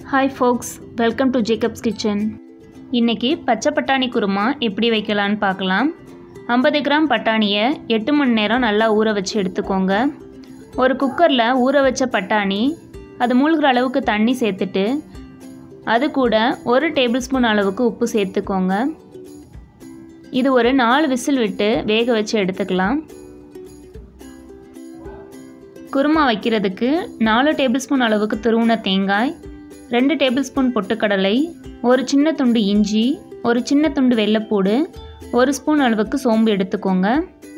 Hi folks, welcome to Jacob's Kitchen. இன்னைக்கு பச்சை பட்டாணி குருமா எப்படி வைக்கலாம்னு பார்க்கலாம். 50 கிராம் பட்டாணியை 8 மணி நேரம் நல்லா ஊற வச்சு எடுத்துக்கோங்க. ஒரு குக்கரில் ஊற வச்ச பட்டாணி அது மூழ்கிற அளவுக்கு தண்ணி சேர்த்துட்டு அது கூட 1 டேபிள் ஸ்பூன் அளவுக்கு உப்பு சேர்த்துக்கோங்க. இது ஒரு 4 விசில் விட்டு வேக வச்சு எடுத்துக்கலாம். குருமா வைக்கிறதுக்கு 4 டேபிள் ஸ்பூன் அளவுக்கு துருவின தேங்காய், 2 டேபிள் ஸ்பூன் பொட்டுக்கடலை, ஒரு சின்ன துண்டு இஞ்சி, ஒரு சின்ன துண்டு வெள்ளைப்பூடு, 1 ஸ்பூன் அளவுக்கு சோம்பு எடுத்துக்கோங்க.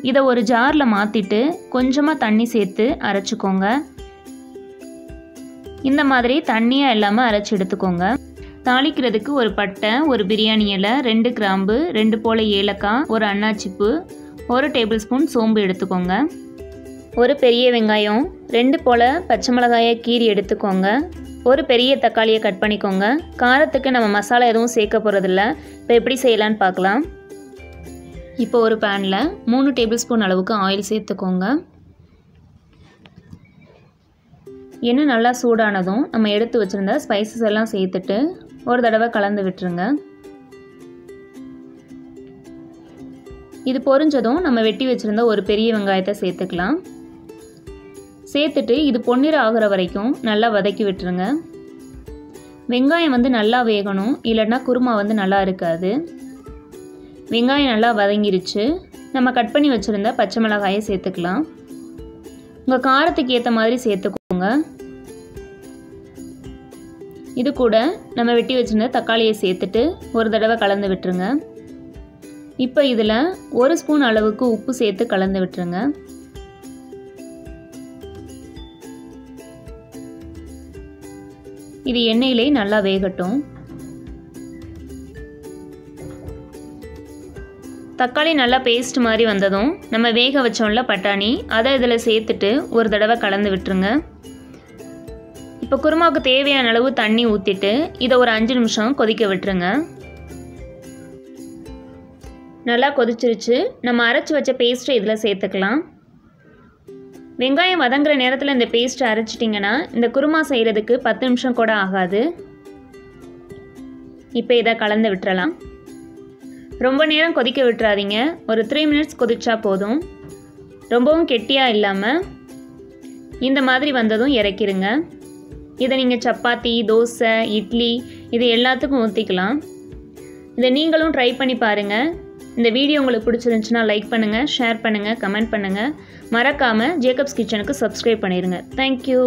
இதை ஒரு ஜாரில் மாற்றிட்டு கொஞ்சமாக தண்ணி சேர்த்து அரைச்சிக்கோங்க. இந்த மாதிரி தண்ணியாக இல்லாமல் அரைச்சி எடுத்துக்கோங்க. தாளிக்கிறதுக்கு ஒரு பட்டை, ஒரு பிரியாணி இலை, 2 கிராம்பு, 2 போல ஏலக்காய், ஒரு அன்னாச்சிப்பூ, 1 டேபிள் ஸ்பூன் சோம்பு எடுத்துக்கோங்க. ஒரு பெரிய வெங்காயம், 2 போல பச்சை மிளகாயை கீறி எடுத்துக்கோங்க. ஒரு பெரிய தக்காளியை கட் பண்ணிக்கோங்க. காரத்துக்கு நம்ம மசாலா எதுவும் சேர்க்க போகிறதில்ல. இப்போ எப்படி செய்யலான்னு பார்க்கலாம். இப்போ ஒரு பேனில் 3 டேபிள் ஸ்பூன் அளவுக்கு ஆயில் சேர்த்துக்கோங்க. எண்ணெய் நல்லா சூடானதும் நம்ம எடுத்து வச்சுருந்த ஸ்பைசஸ் எல்லாம் சேர்த்துட்டு ஒரு தடவை கலந்து விட்டுருங்க. இது பொரிஞ்சதும் நம்ம வெட்டி வச்சுருந்த ஒரு பெரிய வெங்காயத்தை சேர்த்துக்கலாம். சேர்த்துட்டு இது பொன்னிறம் ஆகிற வரைக்கும் நல்லா வதக்கி விட்டுருங்க. வெங்காயம் நல்லா வேகணும், இல்லைன்னா குருமா நல்லா இருக்காது. வெங்காயம் நல்லா வதங்கிருச்சு. நம்ம கட் பண்ணி வச்சுருந்த பச்சை மிளகாயை சேர்த்துக்கலாம். உங்கள் காரத்துக்கு ஏற்ற மாதிரி சேர்த்துக்கோங்க. இது கூட நம்ம வெட்டி வச்சுருந்த தக்காளியை சேர்த்துட்டு ஒரு தடவை கலந்து விட்டுருங்க. இப்போ இதில் 1 ஸ்பூன் அளவுக்கு உப்பு சேர்த்து கலந்து விட்டுருங்க. இது எண்ணெயிலே நல்லா வேகட்டும். தக்காளி நல்லா பேஸ்ட் மாதிரி வந்ததும் நம்ம வேக வச்சோம்ல பட்டாணி, அதை இதில் சேர்த்துட்டு ஒரு தடவை கலந்து விட்டுருங்க. இப்போ குருமாவுக்கு தேவையான அளவு தண்ணி ஊற்றிட்டு இதை ஒரு 5 நிமிஷம் கொதிக்க விட்டுருங்க. நல்லா கொதிச்சிருச்சு. நம்ம அரைச்சி வச்ச பேஸ்ட்டை இதில் சேர்த்துக்கலாம். வெங்காயம் வதங்குற நேரத்தில் இந்த பேஸ்ட்டை அரைச்சிட்டிங்கன்னா இந்த குருமா செய்கிறதுக்கு 10 நிமிஷம் கூட ஆகாது. இப்போ இதை கலந்து விட்டுறலாம். ரொம்ப நேரம் கொதிக்க விட்டுறாதீங்க. ஒரு 3 மினிட்ஸ் கொதிச்சா போதும். ரொம்பவும் கெட்டியாக இல்லாமல் இந்த மாதிரி வந்ததும் இறக்கிடுங்க. இதை நீங்கள் சப்பாத்தி, தோசை, இட்லி இது எல்லாத்துக்கும் ஊற்றிக்கலாம். இதை நீங்களும் ட்ரை பண்ணி பாருங்கள். இந்த வீடியோ உங்களுக்கு பிடிச்சிருந்துச்சுன்னா லைக் பண்ணுங்கள், ஷேர் பண்ணுங்கள், கமெண்ட் பண்ணுங்கள். மறக்காமல் ஜேக்கப்ஸ் கிச்சனுக்கு சப்ஸ்கிரைப் பண்ணிடுங்க. தேங்க்யூ.